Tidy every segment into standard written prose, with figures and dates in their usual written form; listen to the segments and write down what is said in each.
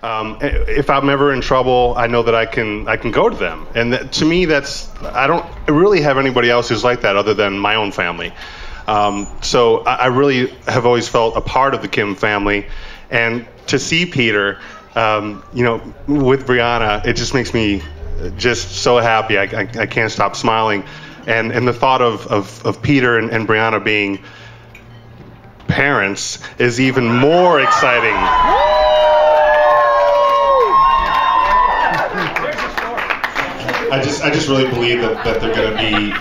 If I'm ever in trouble, I know that I can go to them. And to me, I don't really have anybody else who's like that other than my own family. So I really have always felt a part of the Kim family, and to see Peter, with Brianna, it just makes me just so happy. I can't stop smiling, and the thought of Peter and Brianna being parents is even more exciting. I just really believe that they're going to be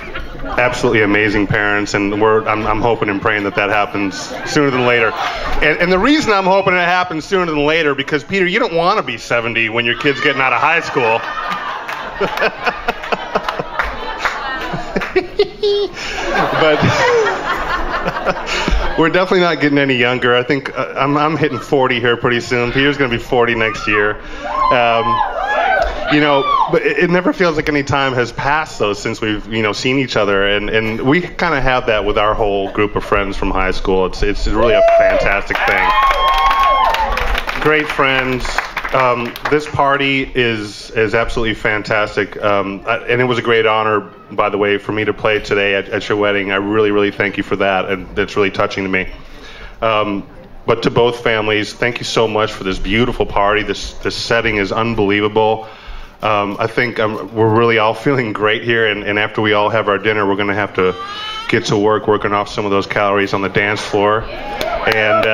absolutely amazing parents, and I'm hoping and praying that happens sooner than later. And the reason I'm hoping it happens sooner than later, because Peter, you don't want to be 70 when your kid's getting out of high school. But we're definitely not getting any younger. I think I'm hitting 40 here pretty soon. Peter's going to be 40 next year. But it never feels like any time has passed, though, since we've, seen each other. And we kind of have that with our whole group of friends from high school. It's really a fantastic thing. Great friends. This party is absolutely fantastic. And it was a great honor, by the way, for me to play today at your wedding. I really, really thank you for that. And that's really touching to me. But to both families, thank you so much for this beautiful party. This setting is unbelievable. I think we're really all feeling great here, and after we all have our dinner, we're going to have to get to work working off some of those calories on the dance floor. And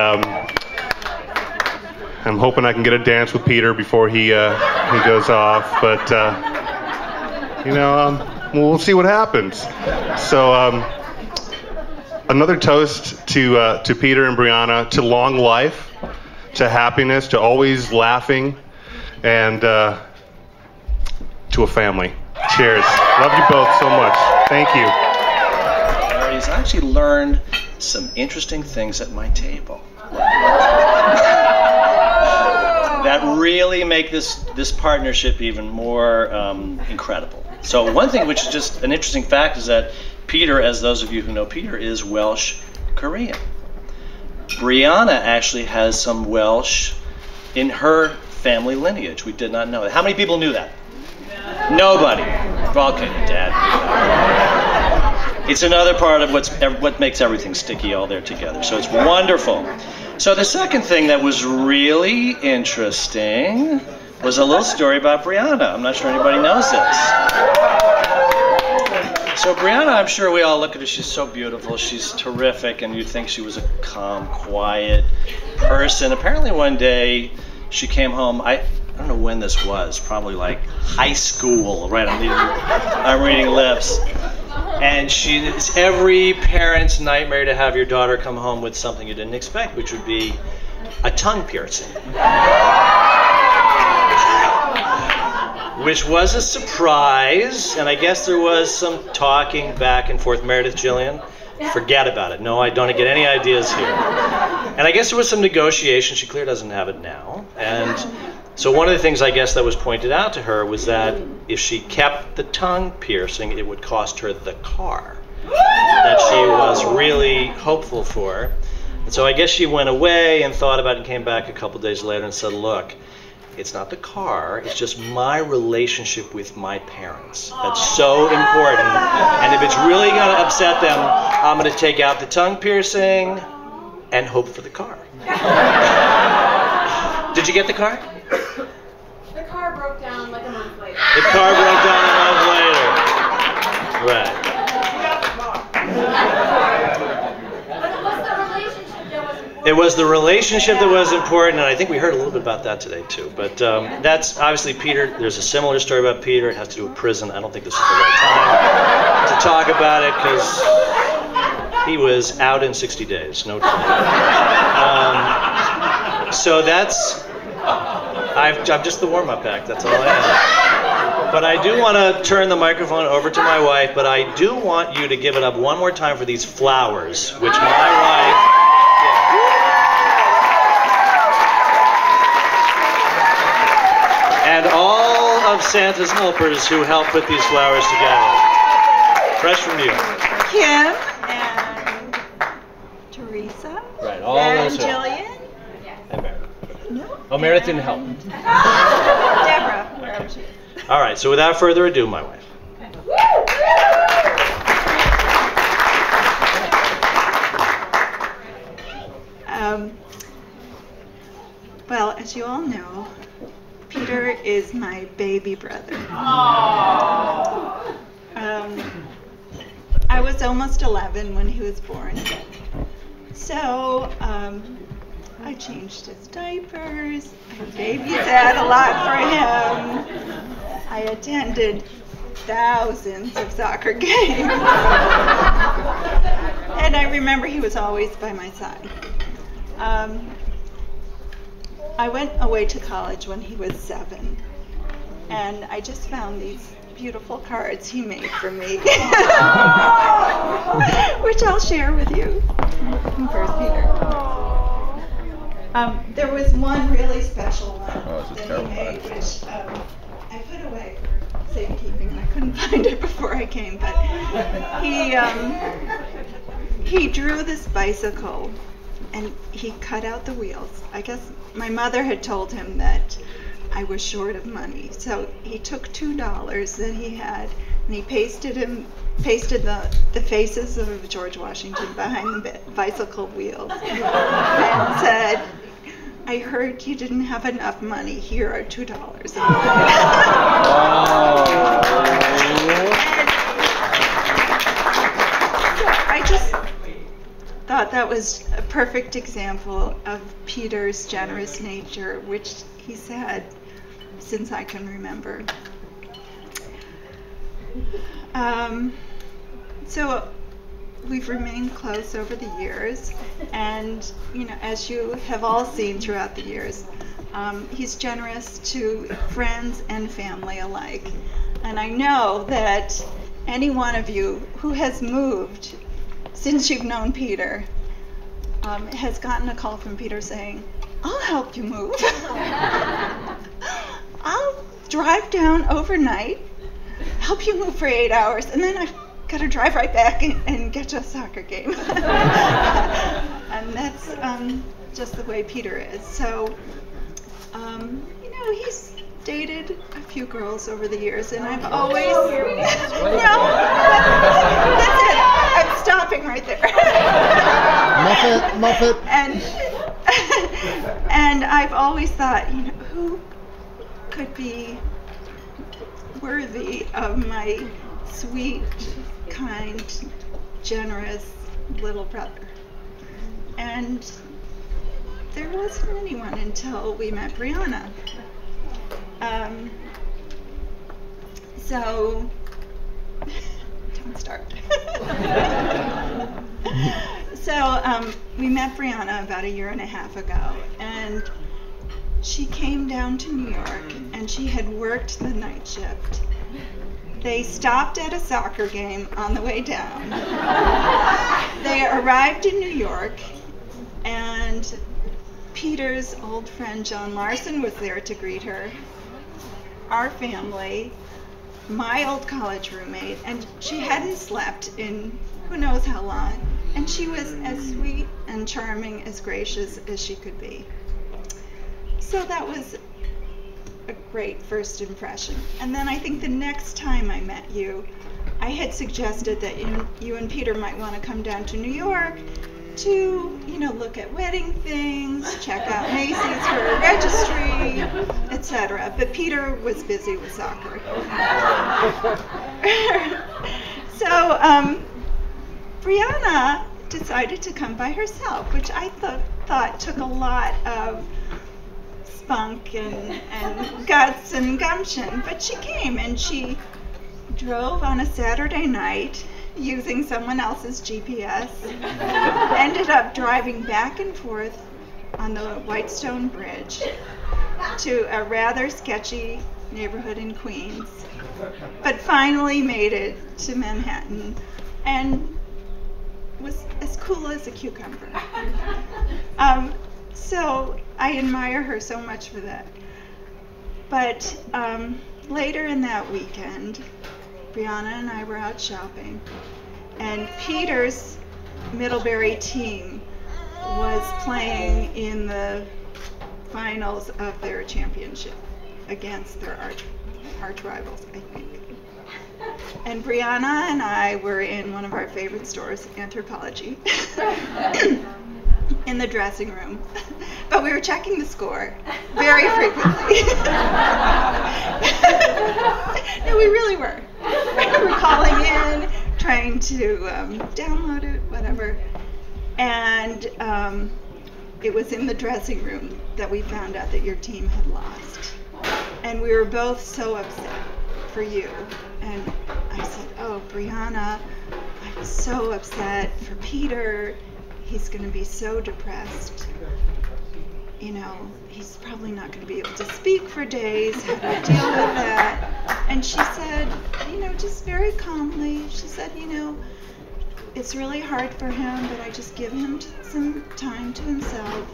I'm hoping I can get a dance with Peter before he goes off. But we'll see what happens. So another toast to Peter and Brianna, to long life, to happiness, to always laughing, and to a family. Cheers. Love you both so much. Thank you. He's actually learned some interesting things at my table that really make this partnership even more incredible. So one thing which is just an interesting fact is that Peter, as those of you who know Peter, is Welsh Korean. Brianna actually has some Welsh in her family lineage. We did not know that. How many people knew that? Nobody. Okay, Dad. It's another part of what makes everything sticky all there together. So it's wonderful. So the second thing that was really interesting was a little story about Brianna. I'm not sure anybody knows this. So Brianna, I'm sure we all look at her. She's so beautiful. She's terrific, and you'd think she was a calm, quiet person. Apparently one day she came home. I don't know when this was, probably like high school, right? I'm reading lips. And it's every parent's nightmare to have your daughter come home with something you didn't expect, which would be a tongue piercing. Which was a surprise, and I guess there was some talking back and forth. Meredith, Jillian, forget about it. No, I don't get any ideas here. And I guess there was some negotiation. She clearly doesn't have it now. And so one of the things I guess that was pointed out to her was that if she kept the tongue piercing, it would cost her the car that she was really hopeful for. And so I guess she went away and thought about it and came back a couple days later and said, look, it's not the car, it's just my relationship with my parents. That's so important. And if it's really going to upset them, I'm going to take out the tongue piercing and hope for the car. Did you get the car? The car broke down like a month later. The car broke down a month later. Right. It was the relationship that was important, and I think we heard a little bit about that today too. But that's obviously Peter. There's a similar story about Peter. It has to do with prison. I don't think this is the right time to talk about it because he was out in 60 days. No trouble. So that's. I'm just the warm-up act. That's all I am. But I do want to turn the microphone over to my wife. But I do want you to give it up one more time for these flowers, which my wife. And all of Santa's helpers who helped put these flowers together. Fresh from you. Kim and Teresa. Right, all and those. Jillian. And Mary. No. Oh, Meredith didn't help. Deborah, wherever she is. All right, so without further ado, my wife. Well, as you all know, Peter is my baby brother. I was almost 11 when he was born. So I changed his diapers, I babysat a lot for him, I attended thousands of soccer games, and I remember he was always by my side. I went away to college when he was 7, and I just found these beautiful cards he made for me, which I'll share with you. I'm looking first, Peter. There was one really special one that he made, which I put away for safekeeping, and I couldn't find it before I came, but he drew this bicycle, and he cut out the wheels. I guess my mother had told him that I was short of money, so he took $2 that he had, and he pasted the faces of George Washington behind the bicycle wheels, and said, "I heard you didn't have enough money. Here are $2." So I just thought that was a perfect example of Peter's generous nature, which he's had since I can remember. So we've remained close over the years, and as you have all seen throughout the years, he's generous to friends and family alike. And I know that any one of you who has moved since you've known Peter has gotten a call from Peter saying, "I'll help you move. I'll drive down overnight, help you move for 8 hours, and then I've got to drive right back and get to a soccer game." And that's just the way Peter is. So, he's dated a few girls over the years, and I've always... No, that's it. I'm stopping right there. Muffet. And I've always thought, who could be worthy of my sweet, kind, generous little brother? And there wasn't anyone until we met Brianna. So, don't start. So, we met Brianna about 1.5 years ago, and she came down to New York, and she had worked the night shift. They stopped at a soccer game on the way down. They arrived in New York, and Peter's old friend John Larson was there to greet her, our family, my old college roommate, and she hadn't slept in who knows how long, and she was as sweet and charming, as gracious as she could be. So that was a great first impression. And then I think the next time I met you, I had suggested that you and Peter might want to come down to New York to, look at wedding things, check out Macy's for a registry, etc. But Peter was busy with soccer. So Brianna decided to come by herself, which I thought took a lot of spunk and guts and gumption. But she came, and she drove on a Saturday night using someone else's GPS, ended up driving back and forth on the Whitestone Bridge to a rather sketchy neighborhood in Queens, but finally made it to Manhattan and was as cool as a cucumber. So I admire her so much for that. But later in that weekend, Brianna and I were out shopping, and Peter's Middlebury team was playing in the finals of their championship against their arch rivals, I think. And Brianna and I were in one of our favorite stores, Anthropologie, in the dressing room. But we were checking the score very frequently. No, we really were. We were calling in, trying to download it, whatever. And it was in the dressing room that we found out that your team had lost. And we were both so upset for you. And I said, oh, Brianna, I'm so upset for Peter. He's going to be so depressed. You know, he's probably not going to be able to speak for days. How do I deal with that? And she said, you know, just very calmly, she said, you know, it's really hard for him, but I just give him some time to himself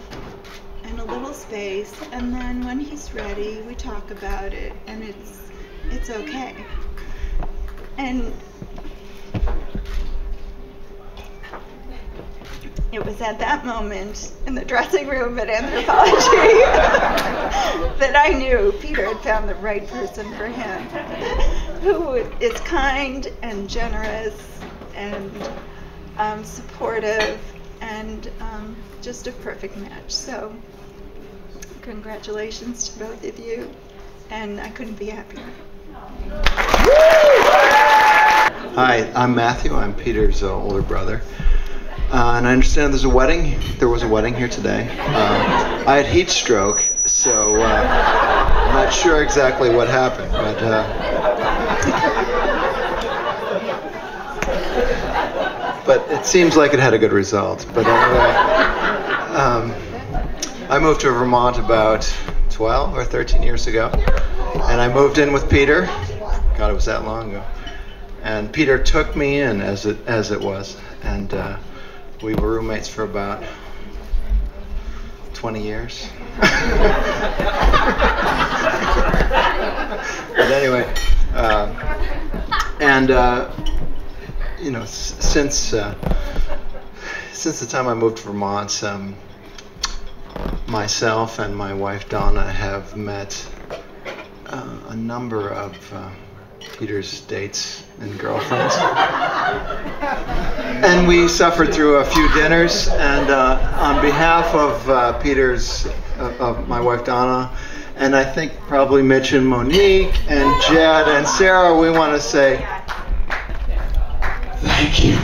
and a little space, and then when he's ready, we talk about it, and it's okay. And it was at that moment in the dressing room at Anthropologie that I knew Peter had found the right person for him, who is kind and generous and supportive and just a perfect match. So congratulations to both of you, and I couldn't be happier. Hi, I'm Matthew. I'm Peter's older brother. And I understand there's a wedding. There was a wedding here today. I had heat stroke, so I'm not sure exactly what happened, but it seems like it had a good result. But anyway, I moved to Vermont about 12 or 13 years ago, and I moved in with Peter. God, it was that long ago. And Peter took me in as it was, and we were roommates for about 20 years. But anyway, you know, since the time I moved to Vermont, myself and my wife Donna have met a number of Peter's dates and girlfriends, and we suffered through a few dinners. And on behalf of of my wife Donna, and I think probably Mitch and Monique and Jed and Sarah, we want to say thank you.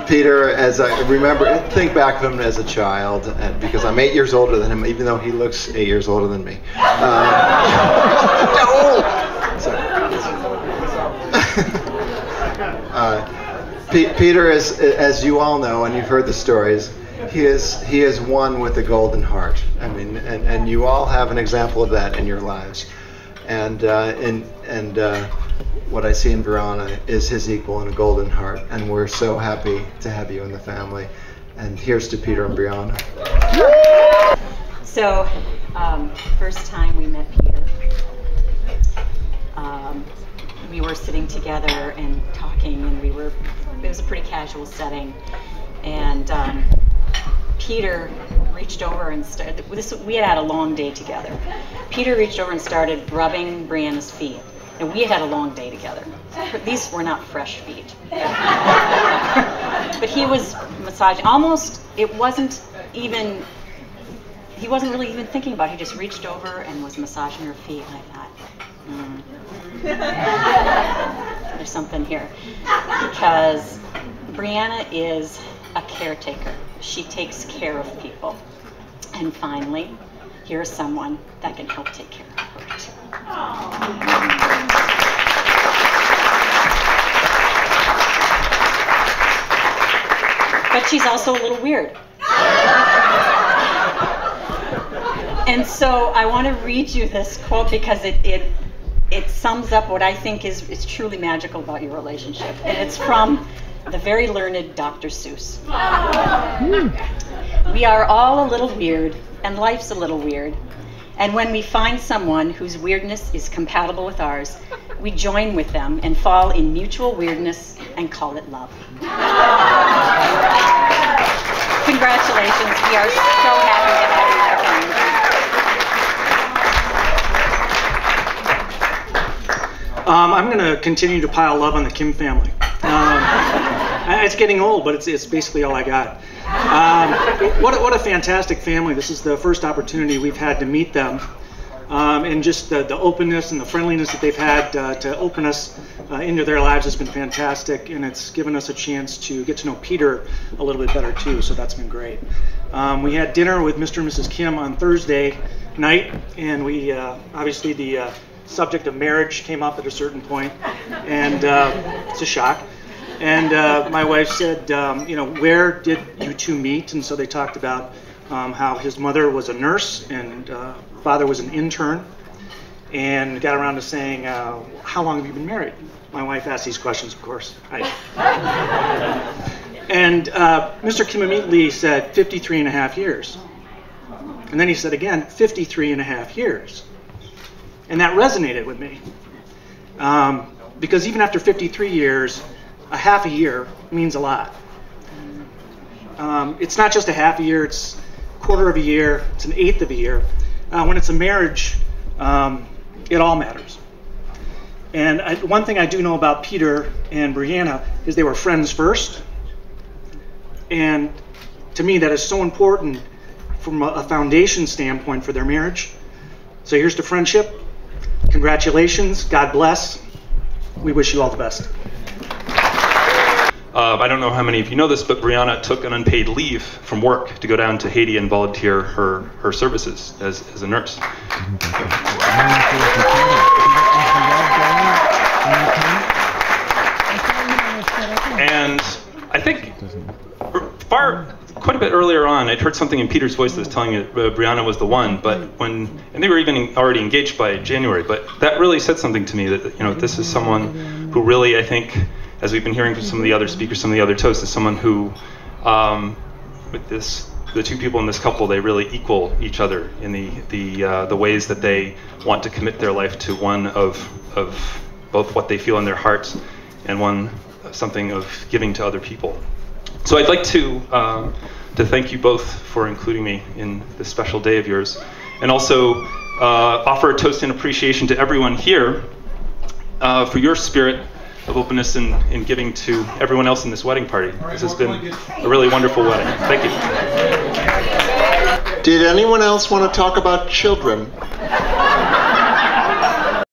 Peter, as I remember, think back of him as a child, and because I'm 8 years older than him, even though he looks 8 years older than me. Peter, as you all know, and you've heard the stories, he is one with a golden heart. I mean, and you all have an example of that in your lives, and what I see in Brianna is his equal in a golden heart, and we're so happy to have you in the family. And here's to Peter and Brianna. So, first time we met Peter, we were sitting together and talking, and it was a pretty casual setting, and Peter reached over and we had a long day together. Peter reached over and started rubbing Brianna's feet. And we had a long day together. These were not fresh feet. But he was massaging, he wasn't really even thinking about it. He just reached over and was massaging her feet, and I thought, there's something here. Because Brianna is a caretaker. She takes care of people. And finally, here's someone that can help take care of her too. But she's also a little weird. And so I want to read you this quote because it it sums up what I think is truly magical about your relationship. And it's from the very learned Dr. Seuss. We are all a little weird, and life's a little weird. And when we find someone whose weirdness is compatible with ours, we join with them and fall in mutual weirdness and call it love. Congratulations. We are so happy to have you back. I'm going to continue to pile love on the Kim family. It's getting old, but it's basically all I got. What a fantastic family. This is the first opportunity we've had to meet them. And just the openness and the friendliness that they've had to open us into their lives has been fantastic. And it's given us a chance to get to know Peter a little bit better too, so that's been great. We had dinner with Mr. and Mrs. Kim on Thursday night, and we obviously the subject of marriage came up at a certain point, and it's a shock. And my wife said, where did you two meet? And so they talked about how his mother was a nurse and father was an intern, and got around to saying, how long have you been married? My wife asked these questions, of course. And Mr. Kim immediately said 53 and a half years. And then he said again, 53 and a half years. And that resonated with me. Because even after 53 years, a half a year means a lot. It's not just a half a year, it's a quarter of a year, it's an eighth of a year. When it's a marriage, it all matters. And one thing I do know about Peter and Brianna is they were friends first. And to me, that is so important from a foundation standpoint for their marriage. So here's to friendship. Congratulations. God bless. We wish you all the best. I don't know how many of you know this, but Brianna took an unpaid leave from work to go down to Haiti and volunteer her services as a nurse. And I think quite a bit earlier on, I'd heard something in Peter's voice that was telling me that Brianna was the one, and they were even already engaged by January, but that really said something to me that, this is someone who really, I think, as we've been hearing from some of the other speakers, some of the other toasts, is someone who, the two people in this couple, they really equal each other in the ways that they want to commit their life to one of both what they feel in their hearts and something of giving to other people. So I'd like to thank you both for including me in this special day of yours, and also offer a toast and appreciation to everyone here for your spirit of openness and giving to everyone else in this wedding party. This has been a really wonderful wedding. Thank you. Did anyone else want to talk about children?